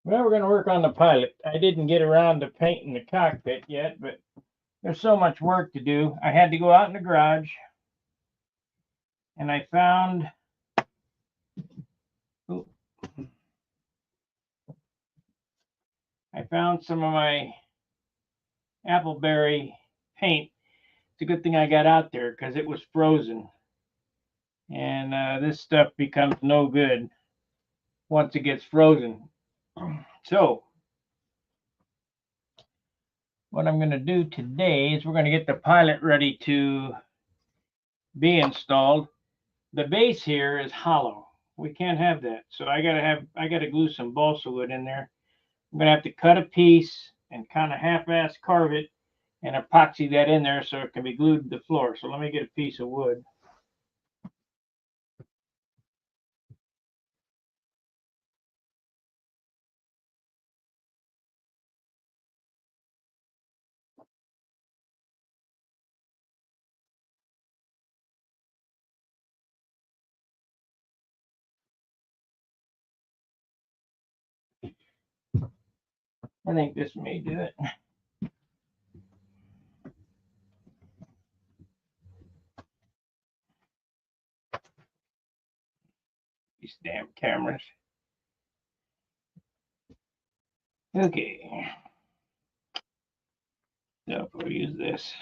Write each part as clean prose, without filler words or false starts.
Well, we're going to work on the pilot. I didn't get around to painting the cockpit yet, but there's so much work to do. I had to go out in the garage, and I found some of my Appleberry paint. It's a good thing I got out there because it was frozen, and this stuff becomes no good once it gets frozen. So what I'm going to do today is we're going to get the pilot ready to be installed. The base here is hollow. We can't have that. So I gotta glue some balsa wood in there. I'm gonna have to cut a piece and kind of half-ass carve it and epoxy that in there so it can be glued to the floor. So let me get a piece of wood. I think this may do it. These damn cameras. Okay. So we'll use this.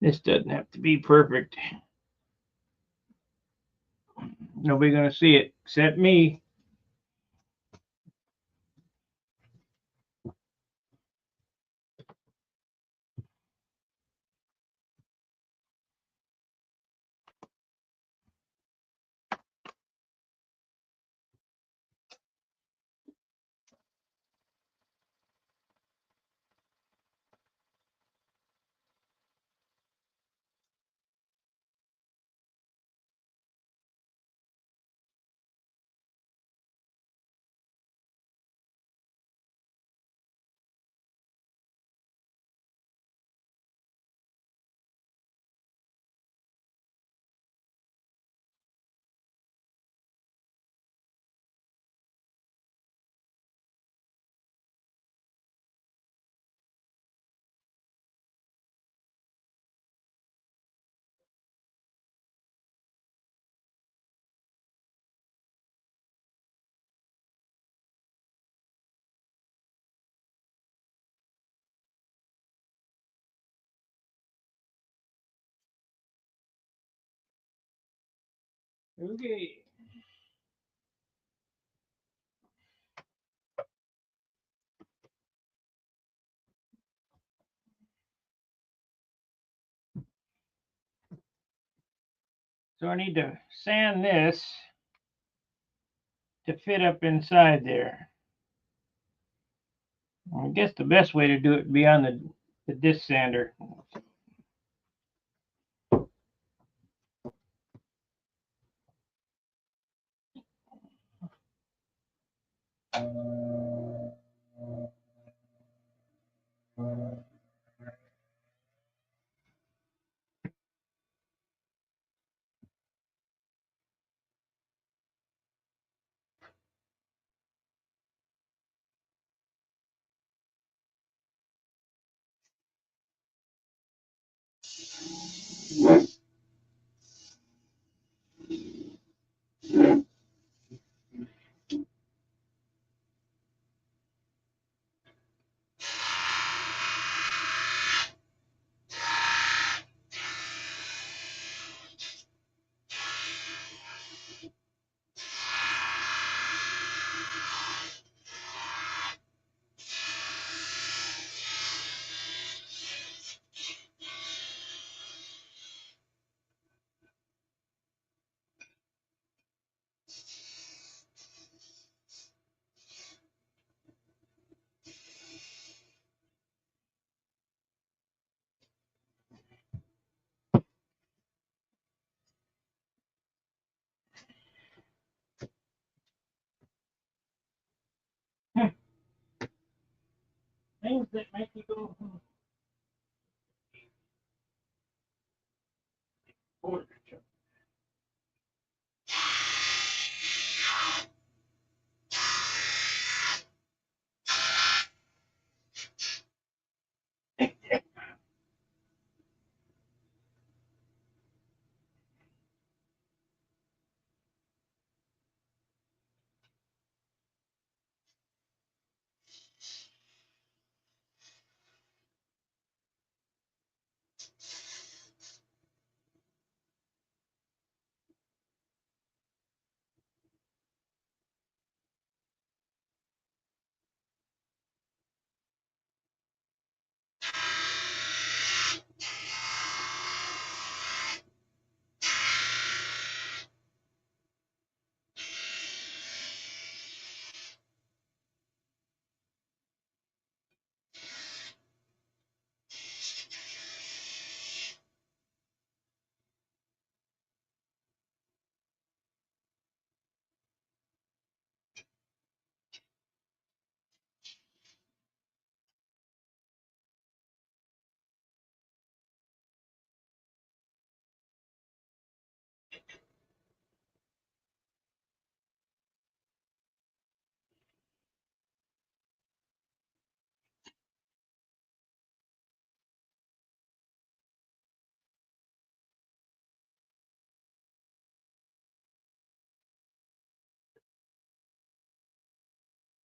This doesn't have to be perfect. Nobody's gonna see it except me. Okay. So I need to sand this to fit up inside there. I guess the best way to do it would be on the disc sander.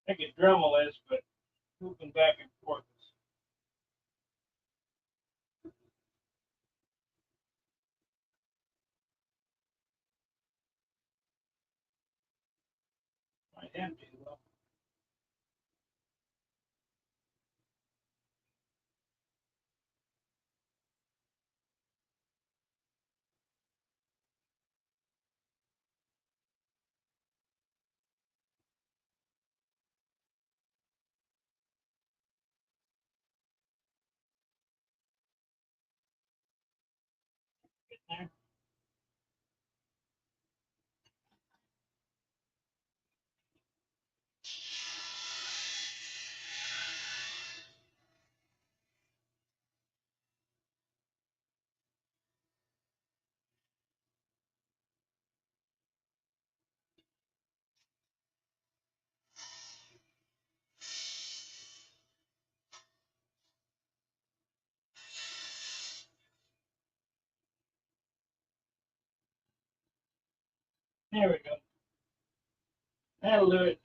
I could Dremel this, but moving back and forth. Might have to. Well, there. There we go. That'll do it.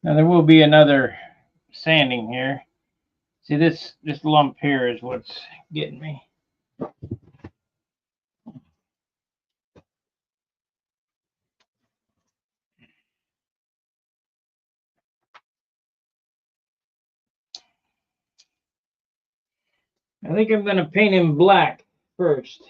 Now there will be another sanding here. See, this lump here is what's getting me. I think I'm going to paint him black first.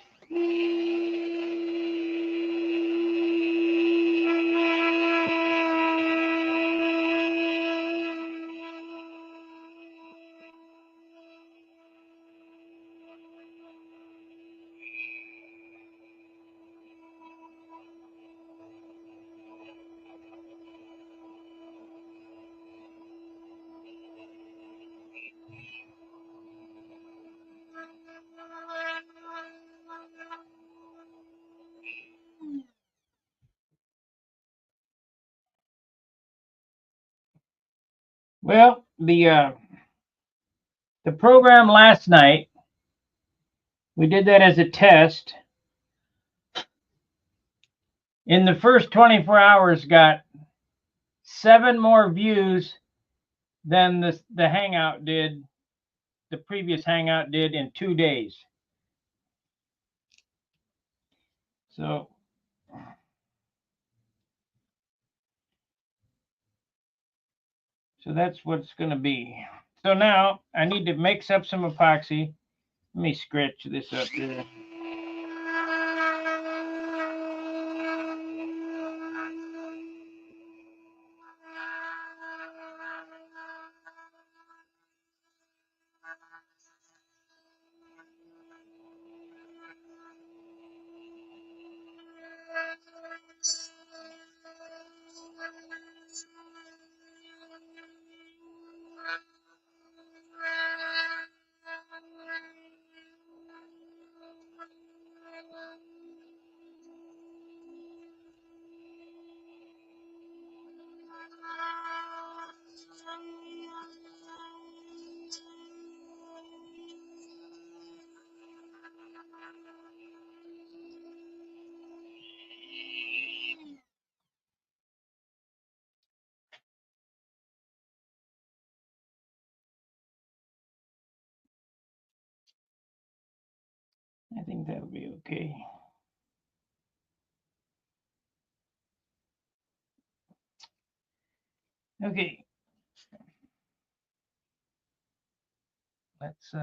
Well, the program last night, we did that as a test. In the first 24 hours, got 7 more views than the Hangout did, the previous Hangout did in 2 days. So that's what it's going to be. So now I need to mix up some epoxy. Let me scratch this up here. I think that'll be okay. Okay. Let's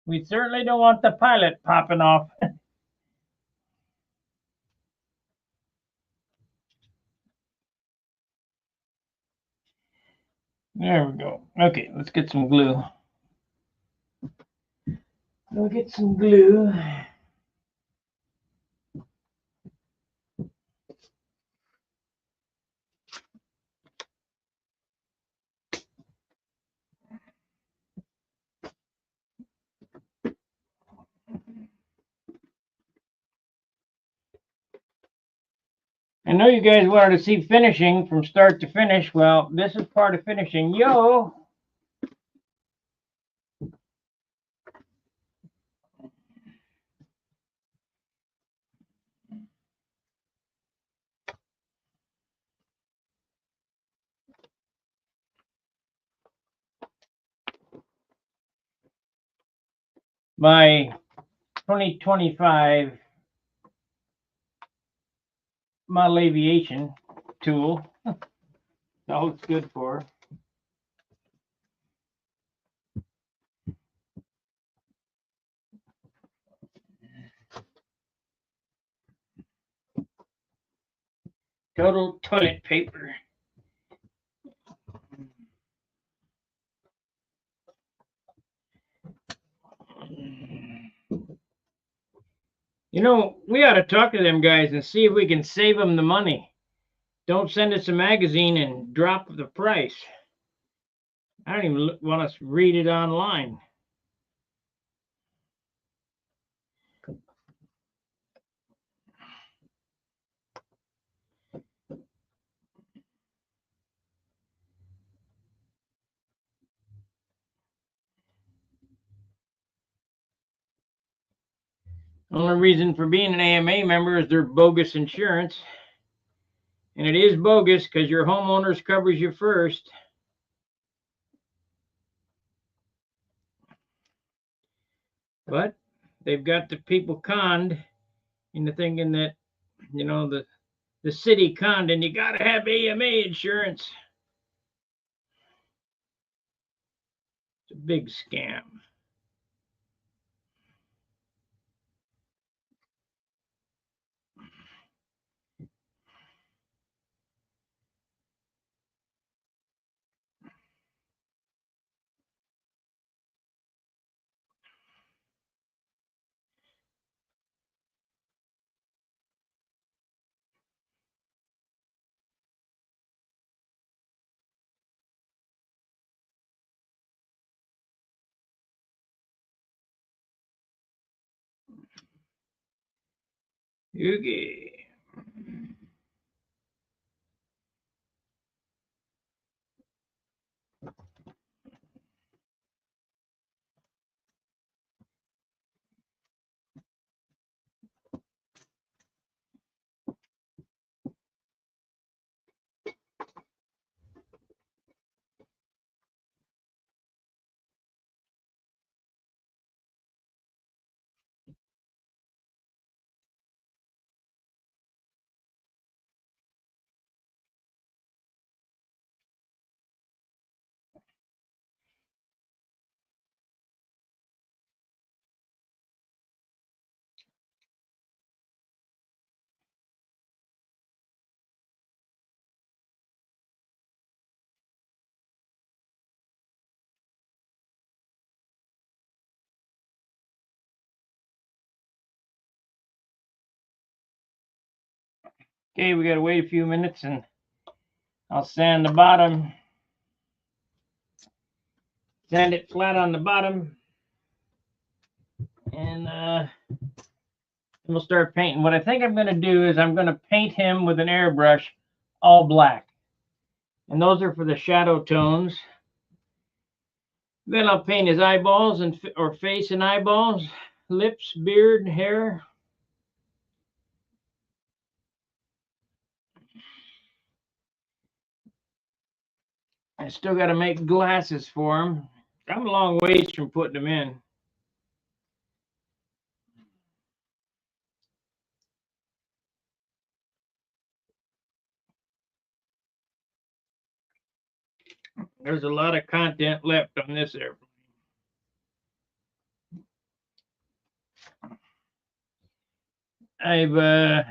We certainly don't want the pilot popping off. There we go. Okay, let's get some glue. We'll get some glue. I know you guys wanted to see finishing from start to finish. Well, this is part of finishing. Yo! My 2025 model aviation tool. That's all it's good for. Total toilet paper. You know, we ought to talk to them guys and see if we can save them the money. Don't send us a magazine and drop the price. I don't even want to read it online. Only reason for being an AMA member is their bogus insurance. And it is bogus because your homeowners covers you first. But they've got the people conned into thinking that, you know, the city conned and you got to have AMA insurance. It's a big scam. Okay. Okay, we got to wait a few minutes and I'll sand the bottom. Sand it flat on the bottom. And we'll start painting. What I think I'm going to do is I'm going to paint him with an airbrush all black. And those are for the shadow tones. Then I'll paint his eyeballs or face and eyeballs, lips, beard, hair. I still got to make glasses for him. I'm a long ways from putting them in. There's a lot of content left on this airplane. I've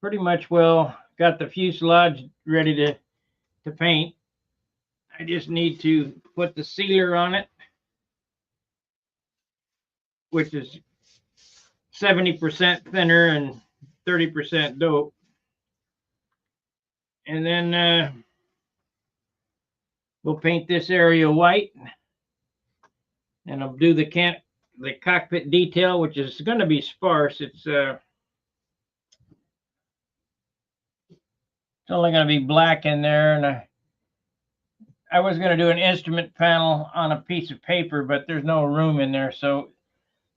pretty much got the fuselage ready to paint. I just need to put the sealer on it, which is 70% thinner and 30% dope. And then we'll paint this area white, and I'll do the cockpit detail, which is going to be sparse. It's only going to be black in there, and I was going to do an instrument panel on a piece of paper, but there's no room in there, so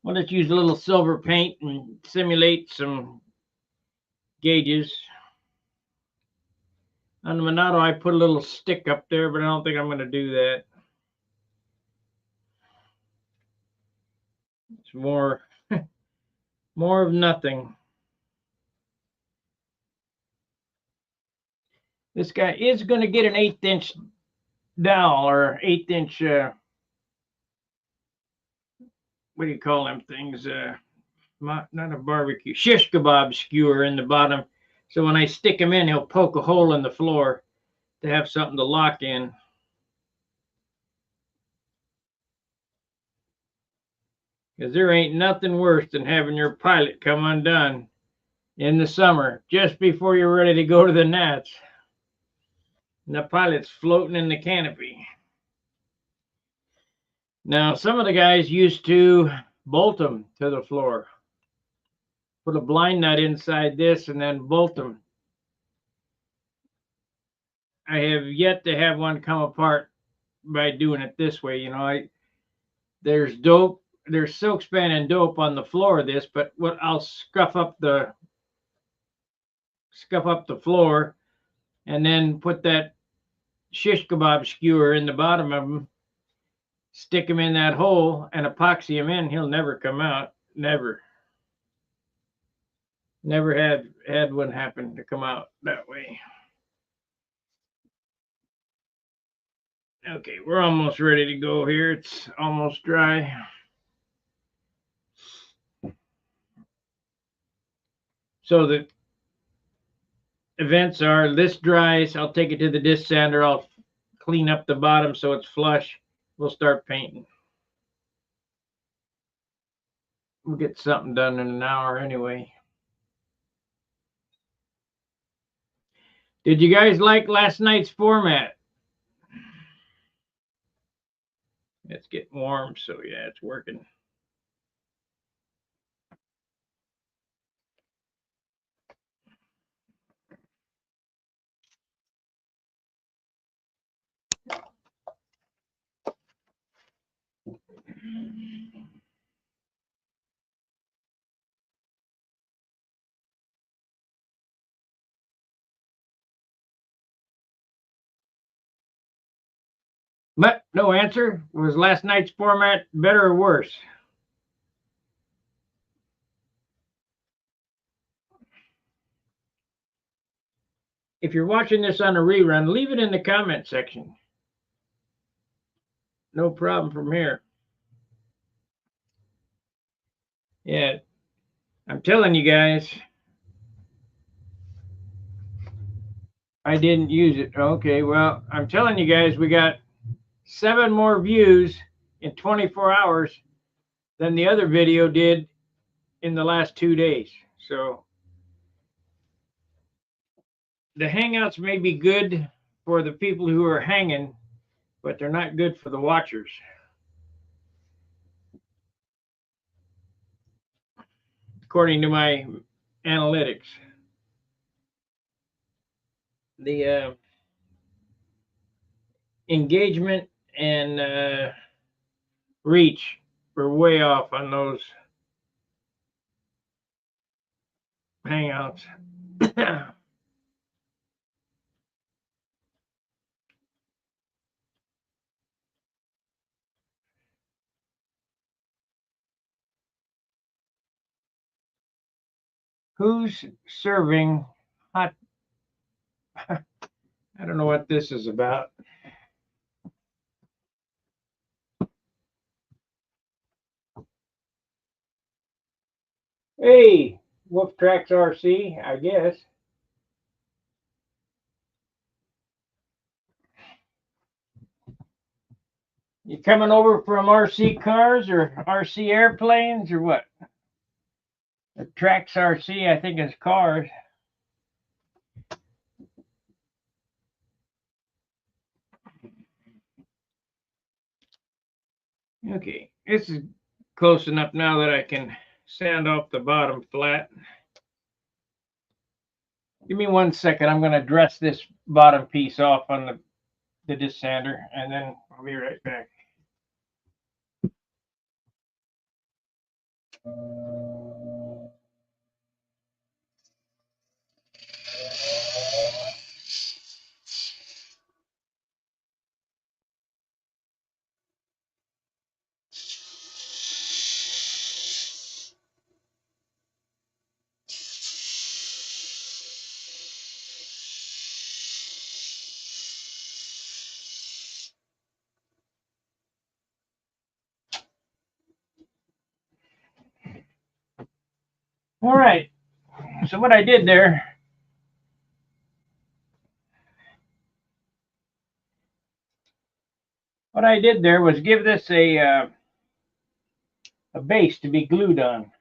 we'll just use a little silver paint and simulate some gauges. On the Monado, I put a little stick up there, but I don't think I'm going to do that. It's more of nothing. This guy is going to get an 1/8" dowel, or 1/8" what do you call them things? Not a barbecue, shish kebab skewer in the bottom. So when I stick him in, he'll poke a hole in the floor to have something to lock in. Because there ain't nothing worse than having your pilot come undone in the summer just before you're ready to go to the Nats. And the pilot's floating in the canopy. Now, some of the guys used to bolt them to the floor. Put a blind nut inside this and then bolt them. I have yet to have one come apart by doing it this way. You know, there's dope, there's silk span and dope on the floor of this, but what I'll scuff up the floor and then put that shish kebab skewer in the bottom of them, stick him in that hole and epoxy him in. He'll never come out. Never had one happen to come out that way. Okay, we're almost ready to go here. It's almost dry. So the events are, this dries, I'll take it to the disc sander, I'll clean up the bottom so it's flush. We'll start painting. We'll get something done in an hour anyway. Did you guys like last night's format? It's getting warm, so yeah, it's working. But no answer. Was last night's format better or worse? If you're watching this on a rerun, leave it in the comment section. No problem from here. Yeah, I'm telling you guys, I didn't use it. Okay, well, I'm telling you guys, we got 7 more views in 24 hours than the other video did in the last 2 days. So the Hangouts may be good for the people who are hanging, but they're not good for the watchers. According to my analytics. The engagement and reach were way off on those Hangouts. Who's serving hot? I don't know what this is about. Hey, Wolf Tracks RC, I guess. You coming over from RC cars or RC airplanes or what? The Tracks RC, I think, is cars. Okay, this is close enough now that I can sand off the bottom flat. Give me 1 second. I'm going to dress this bottom piece off on the disc sander, and then I'll be right back. All right. So what I did there was give this a base to be glued on.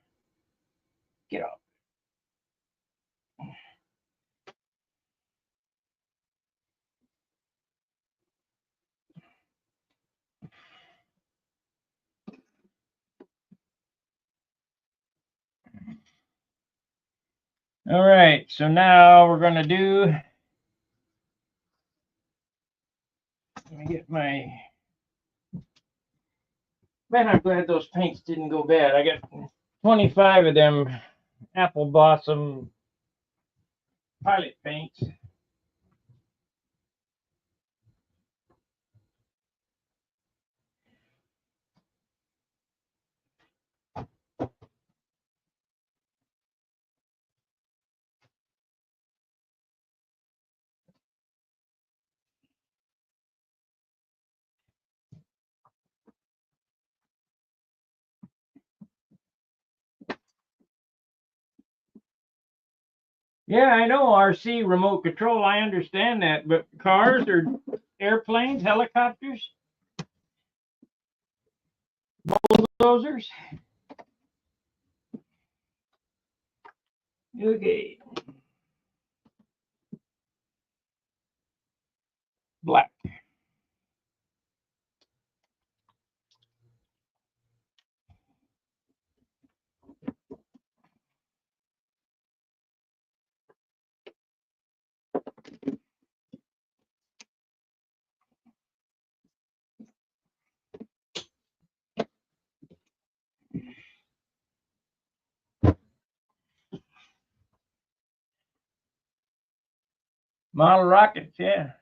Get off. All right. So now we're going to do. Let me get my. Man, I'm glad those paints didn't go bad. I got 25 of them Apple Blossom Pilot paints. Yeah, I know RC remote control. I understand that, but cars or airplanes, helicopters, bulldozers. Okay. Black. Model rockets, yeah.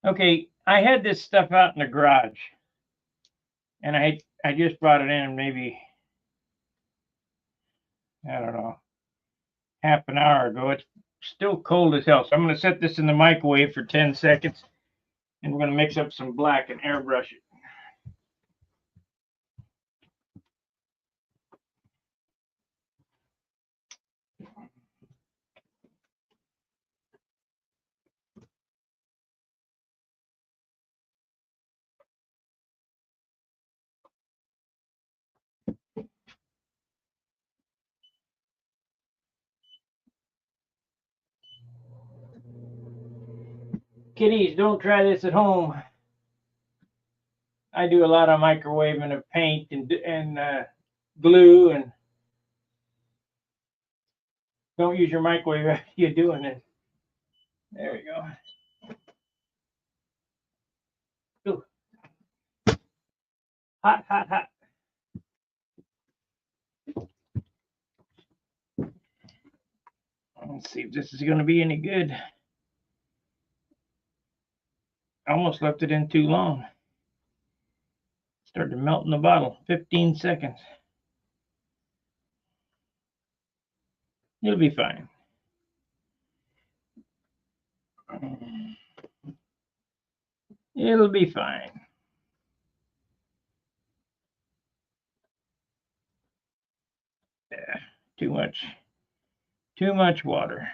Okay, I had this stuff out in the garage, and I just brought it in maybe, I don't know, half an hour ago. It's still cold as hell. So I'm going to set this in the microwave for 10 seconds, and we're going to mix up some black and airbrush it. Kiddies, don't try this at home. I do a lot of microwaving of paint and glue, and don't use your microwave if you're doing this. There we go. Ooh. Hot, hot, hot. Let's see if this is going to be any good. I almost left it in too long. Started to melt in the bottle. 15 seconds. It'll be fine. It'll be fine. Yeah, too much water.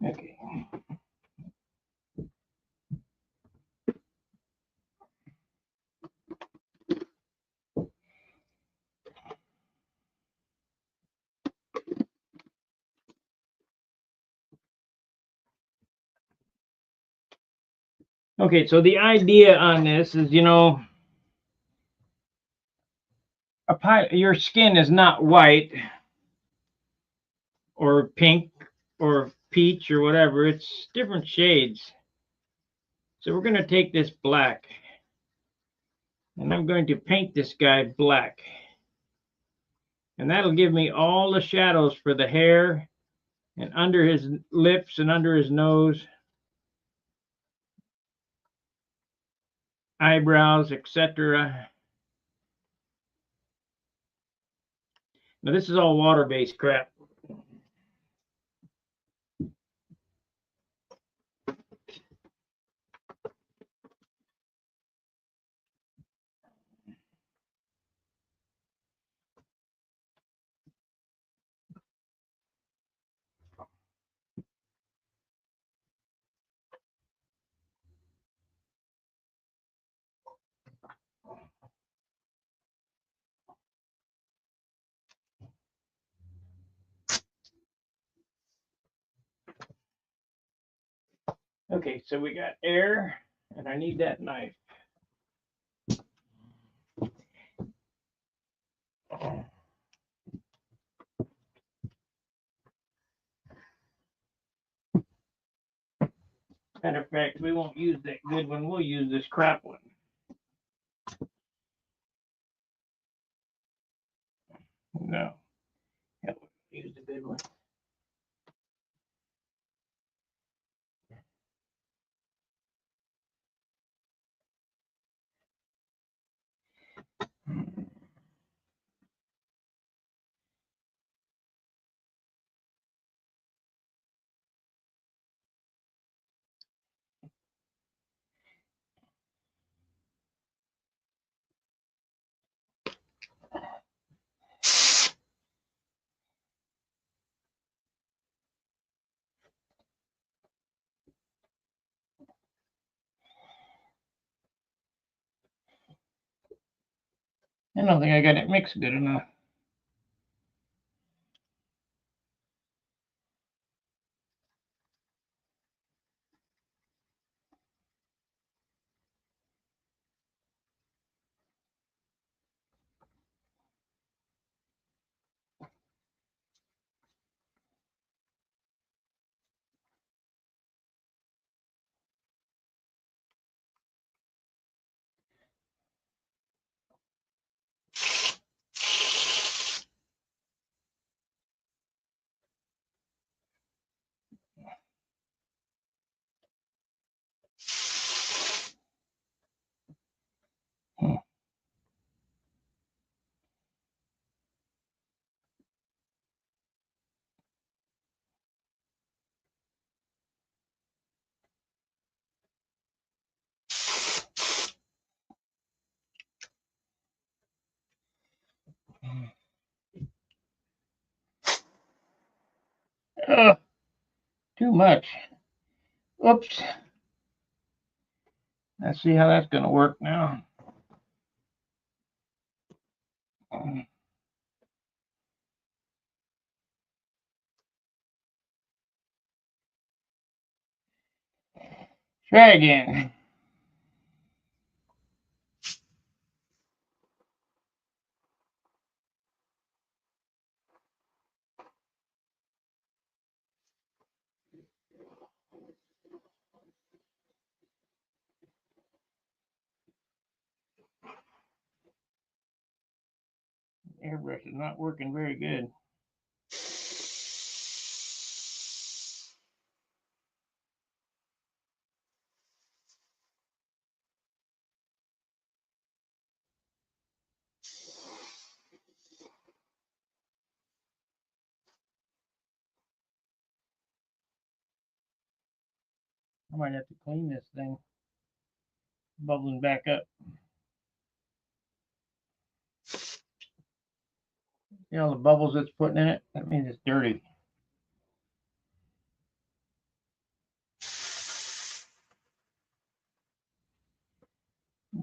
Okay. Okay, so the idea on this is, your skin is not white or pink or peach or whatever. It's different shades. So we're going to take this black and I'm going to paint this guy black. And that'll give me all the shadows for the hair and under his lips and under his nose, eyebrows, etc. Now this is all water-based crap. Okay, so we got air, and I need that knife. Matter of fact, we won't use that good one. We'll use this crap one. No, yeah, we'll use the good one. I don't think I got it mixed good enough. Ugh, too much. Oops. Let's see how that's going to work now. Try again. Airbrush is not working very good. I might have to clean this thing. Bubbling back up. You know the bubbles it's putting in it? That means it's dirty.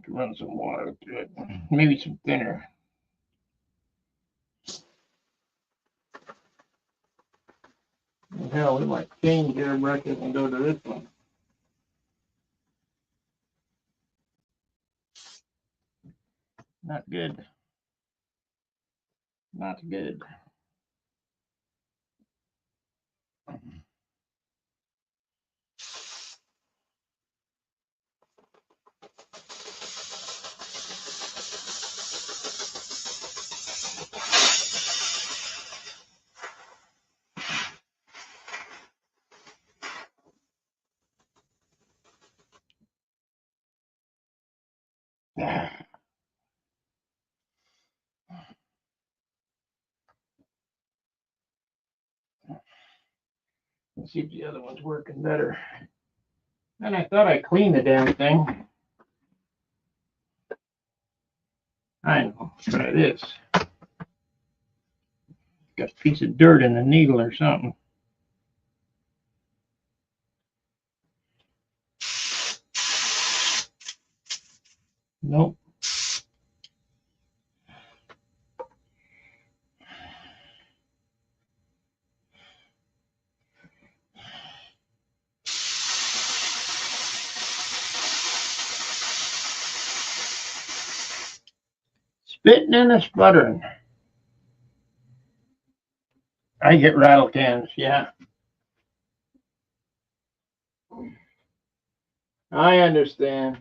Run some water through it. Maybe some thinner. Hell, we might change their bracket and go to this one. Not good. Not good. Let's see if the other one's working better. And I thought I cleaned the damn thing. I know. Try this. Got a piece of dirt in the needle or something. Nope. Spitting and a sputtering. I get rattle cans, yeah. I understand.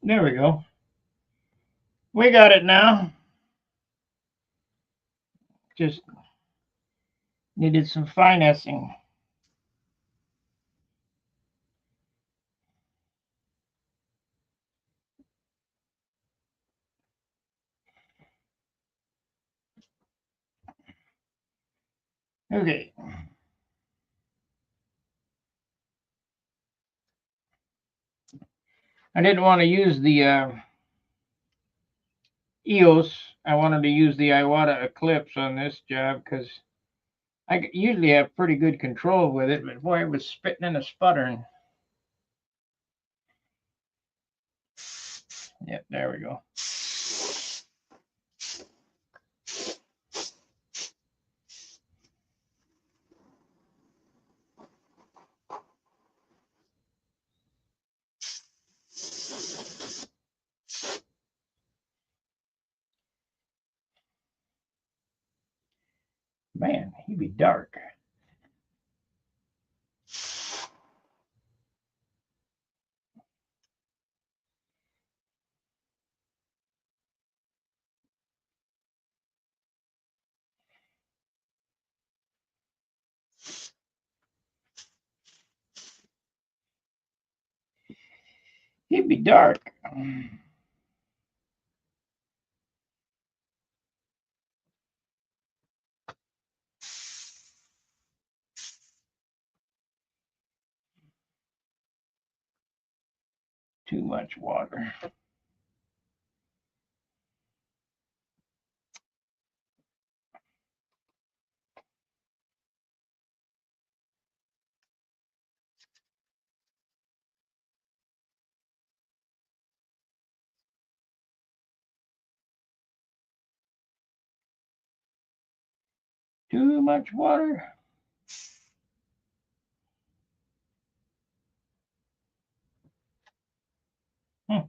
There we go. We got it now. Just needed some finessing. Okay. I didn't want to use the EOS. I wanted to use the Iwata Eclipse on this job because I usually have pretty good control with it, but boy, it was spitting and a sputtering. Yep, there we go. Man, he'd be dark. He'd be dark. Too much water. Too much water. Hmm.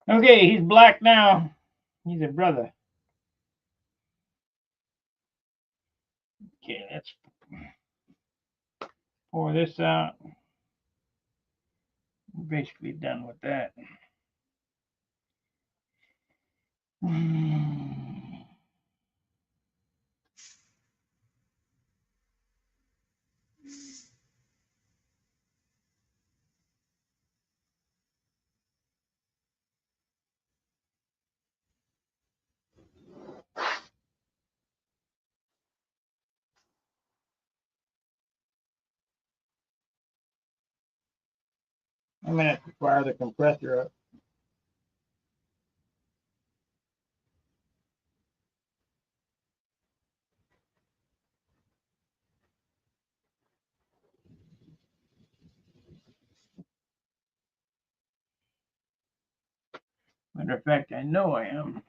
Okay, he's black now. He's a brother. Okay, let's pour this out. We're basically done with that. I'm gonna have to fire the compressor up. Matter of fact, I know I am.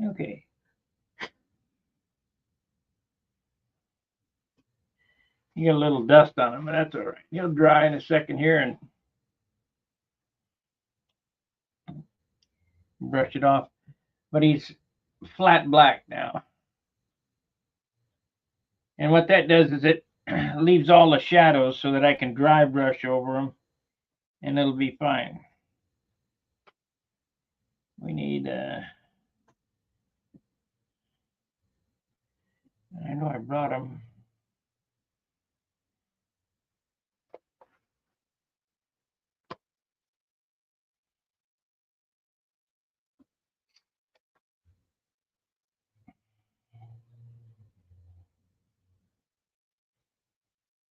Okay. You got a little dust on him, but that's all right. He'll dry in a second here and brush it off. But he's flat black now. And what that does is it leaves all the shadows so that I can dry brush over them and it'll be fine. We need, I know I brought them.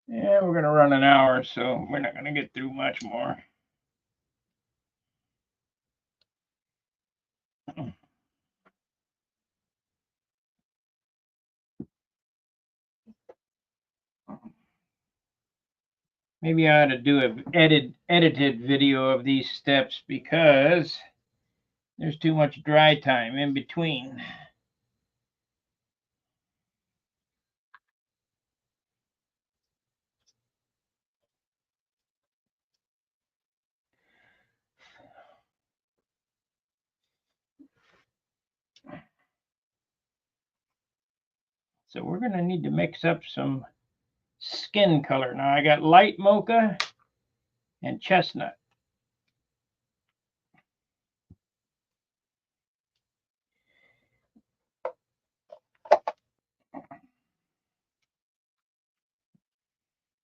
Yeah, we're going to run an hour, so we're not going to get through much more. Maybe I ought to do an edited video of these steps because there's too much dry time in between. So we're going to need to mix up some skin color. Now I got light mocha and chestnut.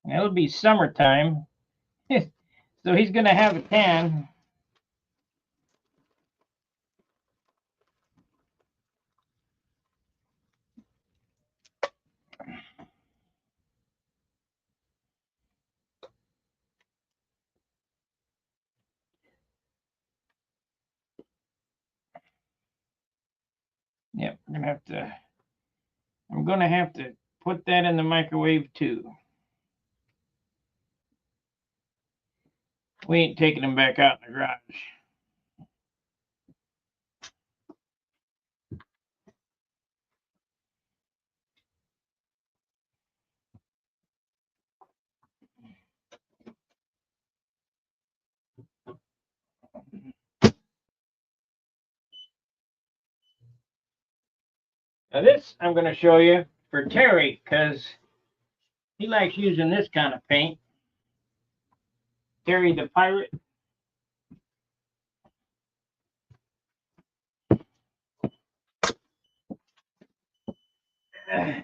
And it'll be summertime, so he's going to have a tan. Yep, I'm going to have to put that in the microwave too. We ain't taking them back out in the garage. Now this I'm going to show you for Terry because he likes using this kind of paint. Terry the pirate. And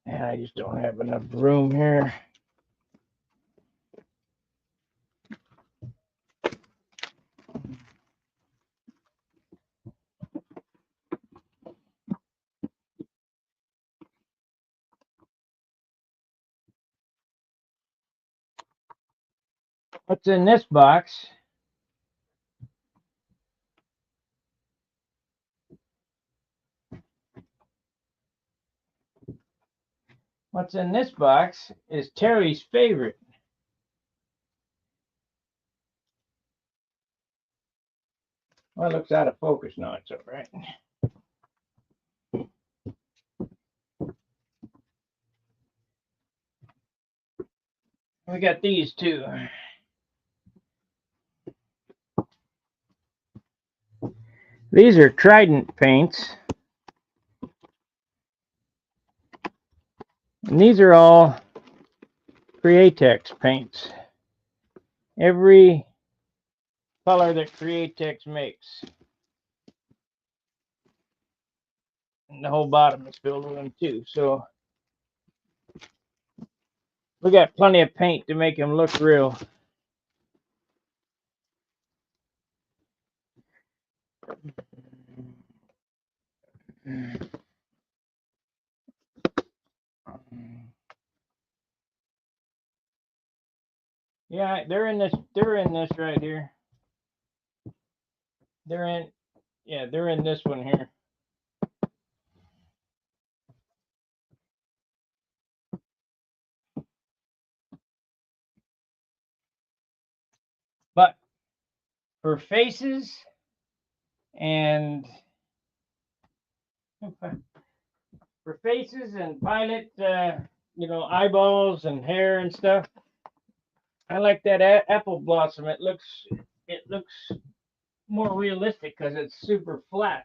I just don't have enough room here. What's in this box? What's in this box is Terry's favorite. Well, it looks out of focus now. It's all right. We got these too. These are Trident paints. And these are all Createx paints. Every color that Createx makes. And the whole bottom is filled with them too. So we got plenty of paint to make them look real. Yeah, they're in this right here. They're in this one here. But for faces and pilot, eyeballs and hair and stuff, I like that apple blossom. It looks more realistic because it's super flat.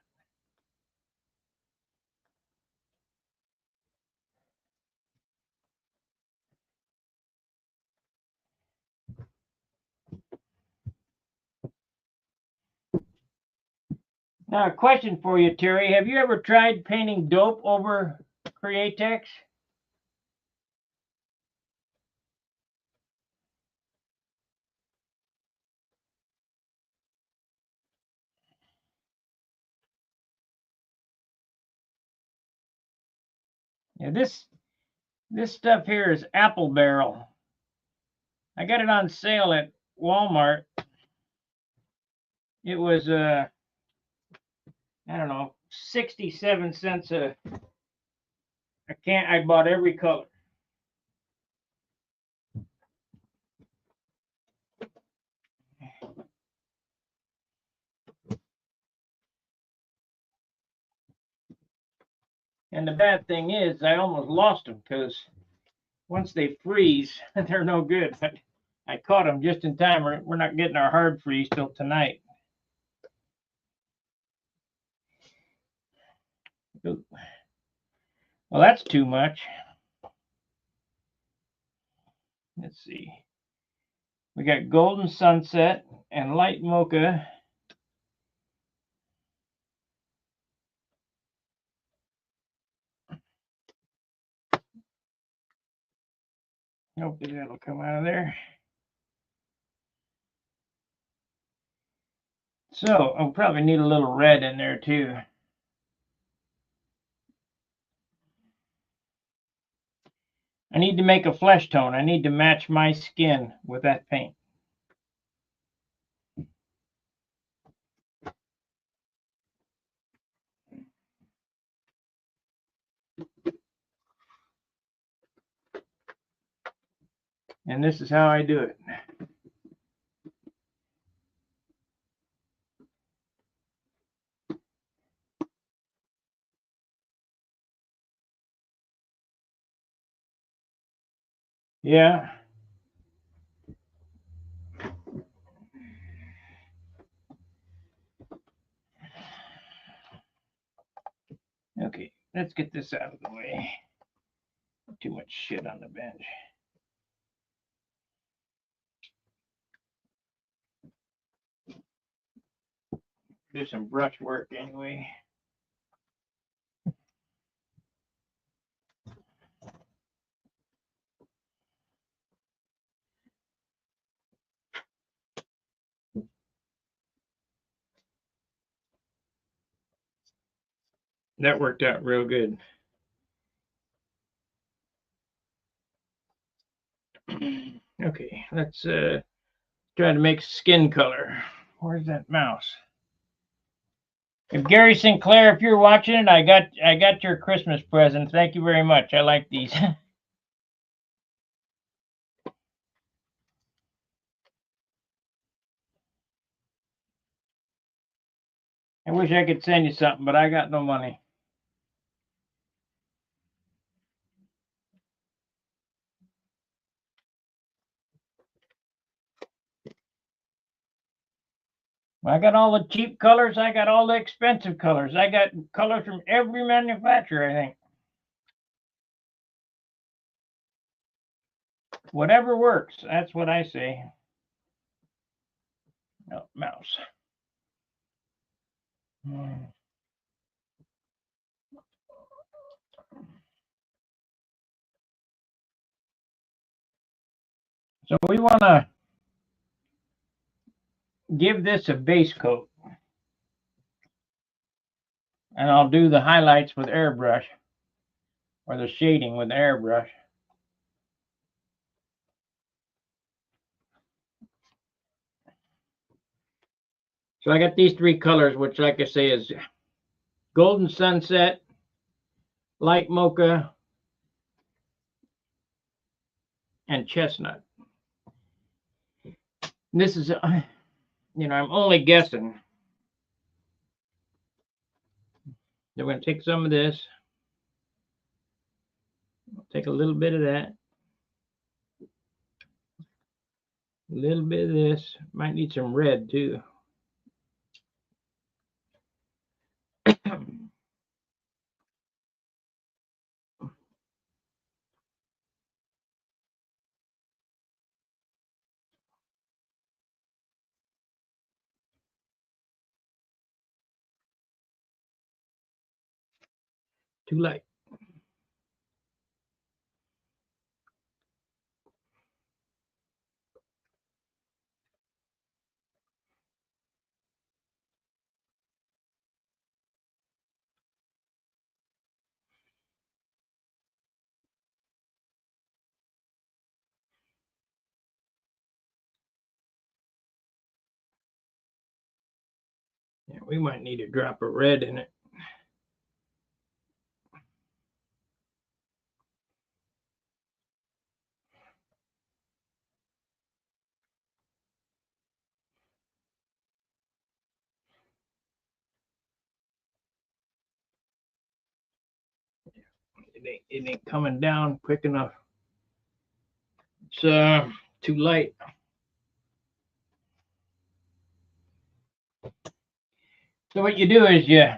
Now, a question for you, Terry. Have you ever tried painting dope over Createx? Yeah, this stuff here is Apple Barrel. I got it on sale at Walmart. It was I don't know, 67 cents a can. I bought every color. And the bad thing is I almost lost them because once they freeze, they're no good. But I caught them just in time. We're not getting our hard freeze till tonight. Well, that's too much. Let's see. We got Golden Sunset and Light Mocha. Hopefully that'll come out of there. So I'll probably need a little red in there too. I need to make a flesh tone. I need to match my skin with that paint. And this is how I do it. Yeah. Okay, let's get this out of the way. Too much shit on the bench. Do some brush work anyway. That worked out real good. Okay, let's Trying to make skin color. Where's that mouse? If Gary Sinclair, if you're watching it, I got your Christmas present. Thank you very much. I like these. I wish I could send you something, but I got no money. I got all the cheap colors. I got all the expensive colors. I got colors from every manufacturer, I think. Whatever works. That's what I say. No, mouse. So we want to give this a base coat. And I'll do the highlights with airbrush, or the shading with airbrush. So I got these three colors, which, like I say, is Golden Sunset, Light Mocha, and Chestnut. This is, I'm only guessing. I'm going to take some of this. Take a little bit of that. A little bit of this. Might need some red too. Too light. Yeah, we might need a drop of red in it. It ain't coming down quick enough. It's too light. So what you do is you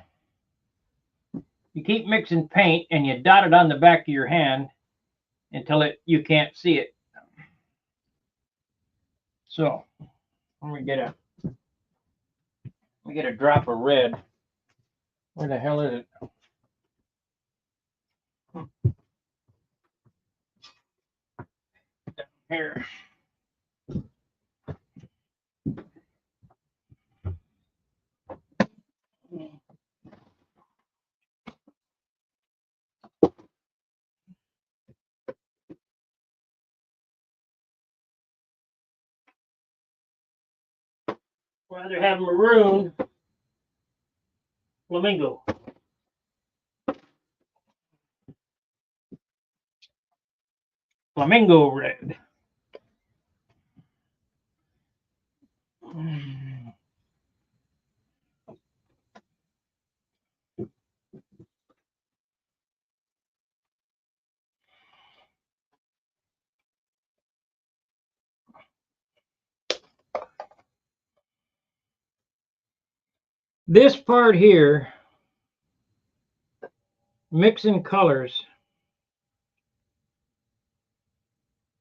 keep mixing paint and you dot it on the back of your hand until you can't see it. So let me get a drop of red. Where the hell is it? Here. Rather have maroon. Flamingo. Flamingo red. This part here, mixing colors,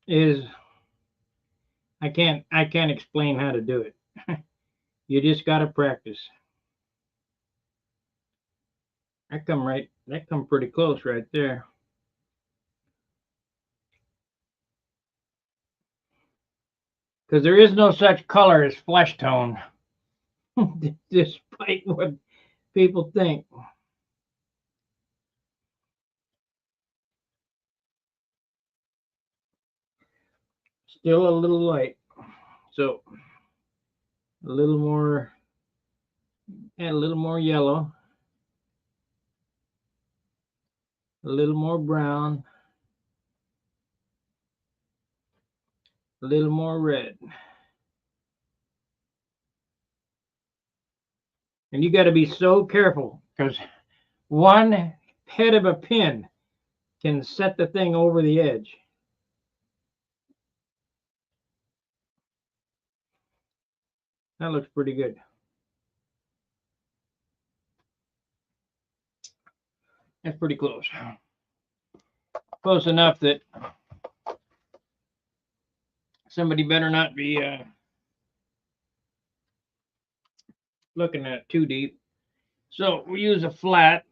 is I can't explain how to do it. You just got to practice. That come pretty close right there. Because there is no such color as flesh tone, despite what people think. Still a little light. So a little more, add a little more yellow, a little more brown, a little more red. And you got to be so careful because one head of a pin can set the thing over the edge. That looks pretty good. That's pretty close. Close enough that somebody better not be looking at it too deep. So we use a flat.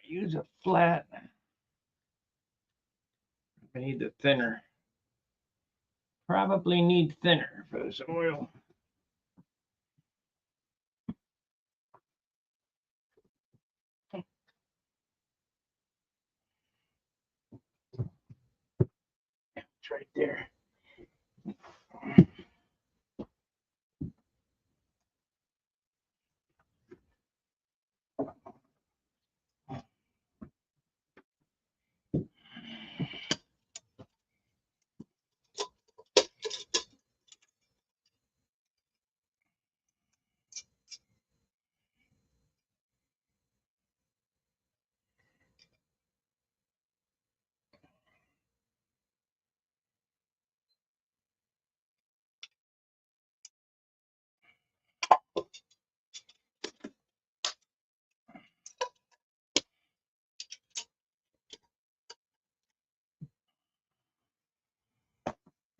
Use a flat. I need the thinner. Probably need thinner for this oil. It's right there.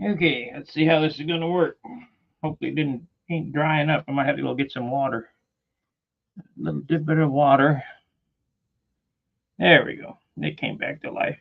Okay, let's see how this is gonna work. Hopefully it ain't drying up. I might have to go get some water. A little bit of water. There we go. It came back to life.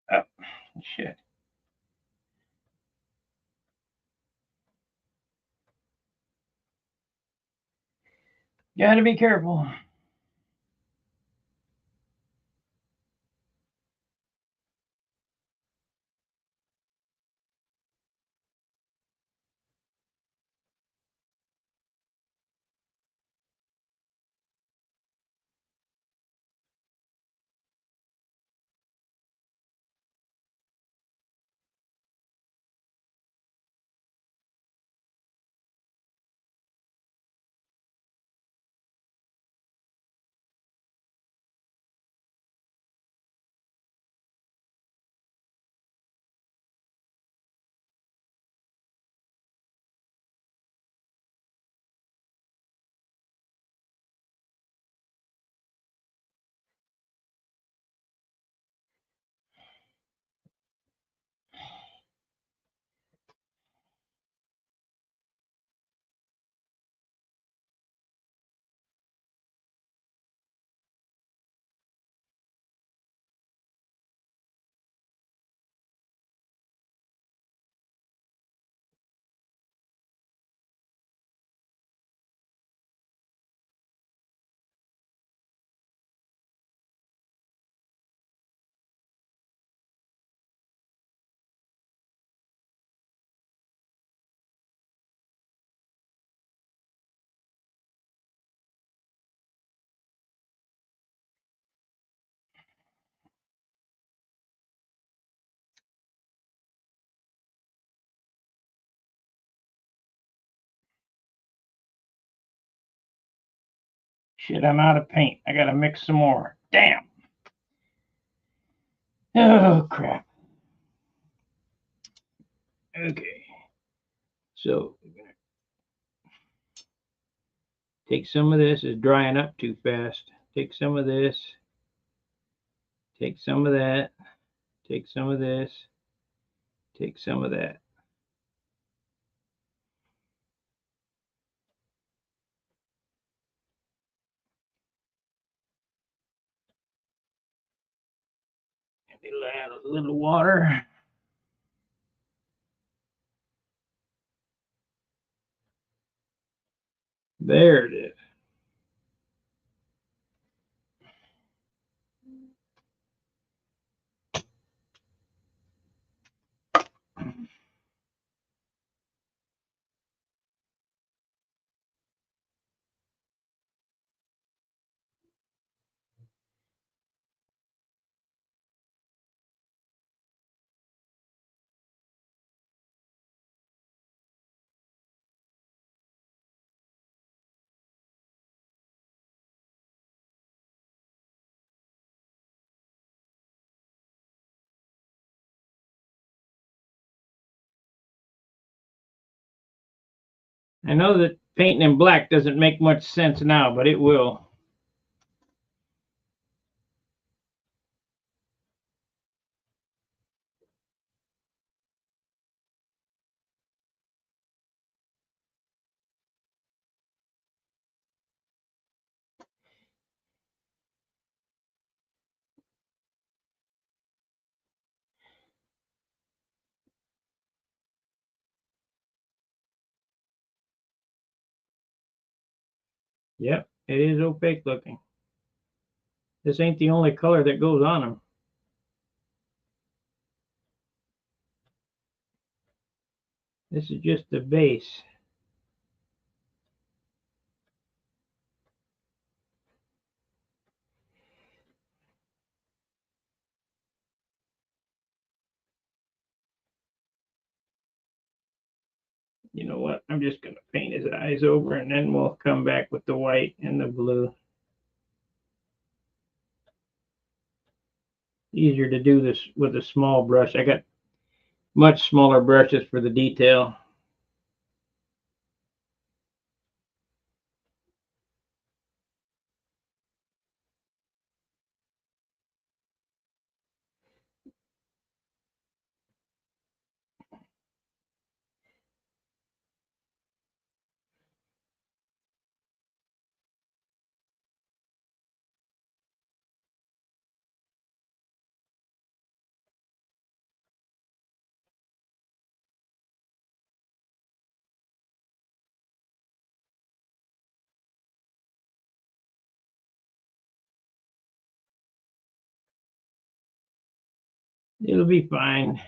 Oh, shit. Gotta be careful. Shit, I'm out of paint. I gotta mix some more. Damn. Oh, crap. Okay. So Take some of this, it's drying up too fast. Take some of this, take some of that, take some of this, take some of that. It'll add a little water. There it is. I know that painting in black doesn't make much sense now, but it will. Yep, it is opaque looking. This ain't the only color that goes on them. This is just the base. You know what? I'm just going to paint his eyes over and then we'll come back with the white and the blue. Easier to do this with a small brush. I got much smaller brushes for the detail. It'll be fine.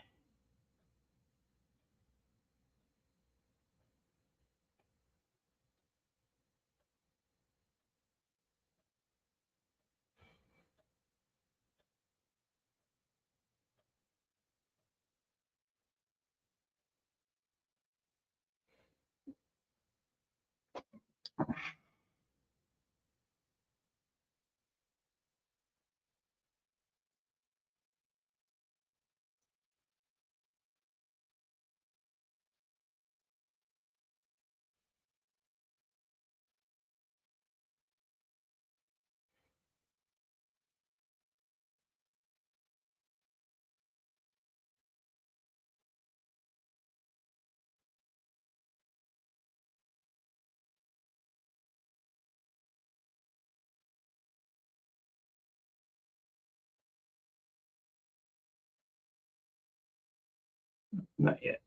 Not yet.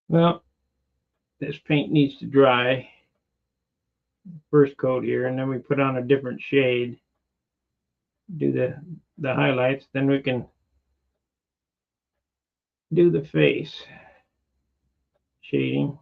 Well, this paint needs to dry. first coat here, and then we put on a different shade, do the highlights, then we can do the face shading.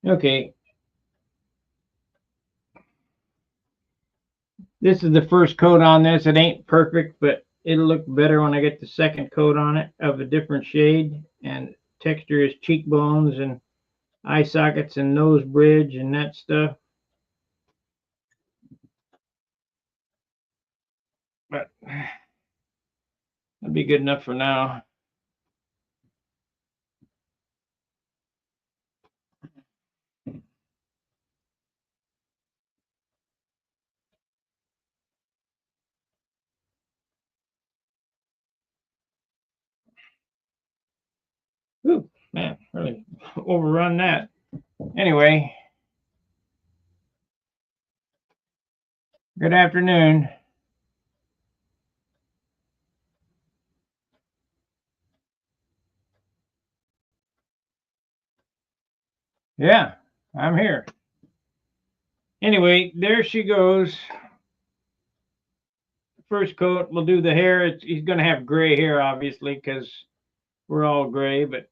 Okay. This is the first coat on this. It ain't perfect, but it'll look better when I get the second coat on it of a different shade. And texture is cheekbones and eye sockets and nose bridge and that stuff. But that'll be good enough for now. Ooh, man, really overrun that. Anyway, good afternoon. Yeah, I'm here. Anyway, there she goes. First coat, we'll do the hair. He's going to have gray hair, obviously, because we're all gray, but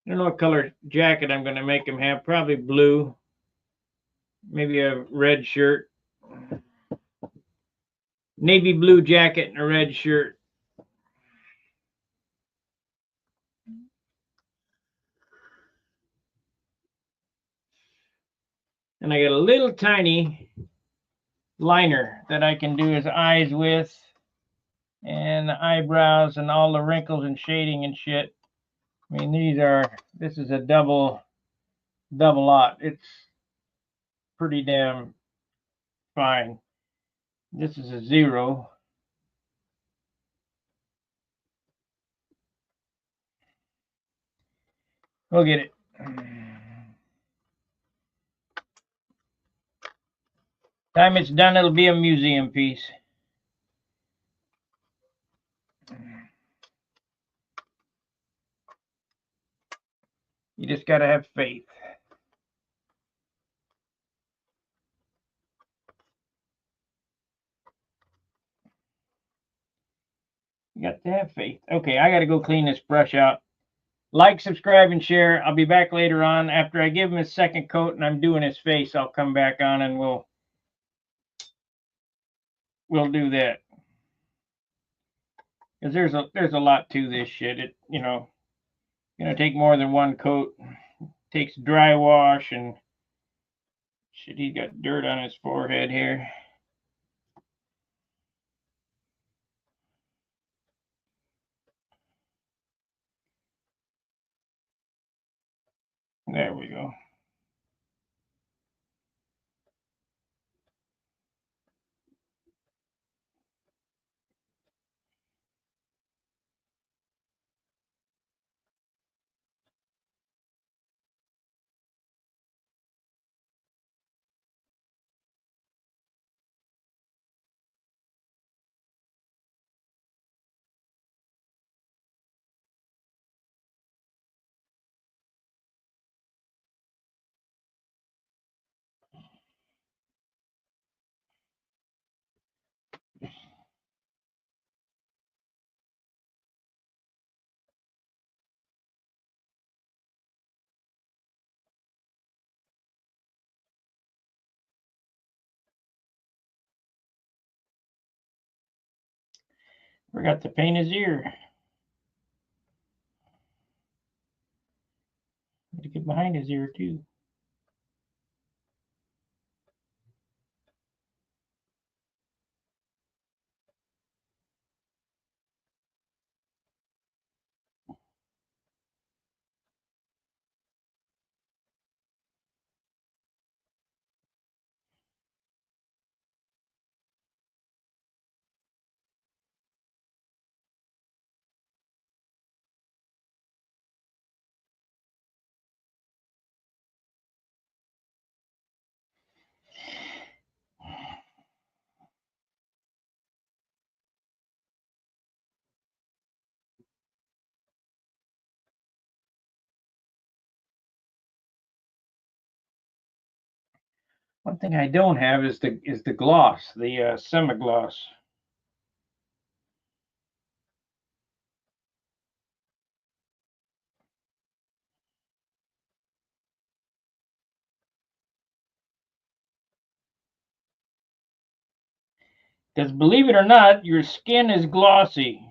I don't know what color jacket I'm going to make him have. Probably blue. Maybe a red shirt. Navy blue jacket and a red shirt. And I got a little tiny liner that I can do his eyes with, and the eyebrows and all the wrinkles and shading and shit. I mean, this is a double lot. It's pretty damn fine. This is a 0. We'll get it. Time it's done, it'll be a museum piece. You just got to have faith. You got to have faith. Okay, I got to go clean this brush out. Like, subscribe, and share. I'll be back later on. After I give him his second coat and I'm doing his face, I'll come back on and we'll do that. Because there's a lot to this shit. It gonna take more than one coat. It takes dry wash and shit. He got dirt on his forehead here. There we go. Forgot to paint his ear. Got to get behind his ear too. One thing I don't have is the gloss, the semi-gloss. Because believe it or not, your skin is glossy.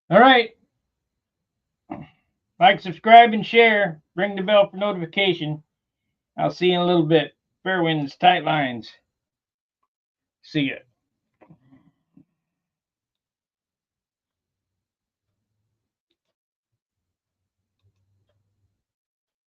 All right. Like, subscribe, and share. Ring the bell for notification. I'll see you in a little bit. Fair winds, tight lines. See ya.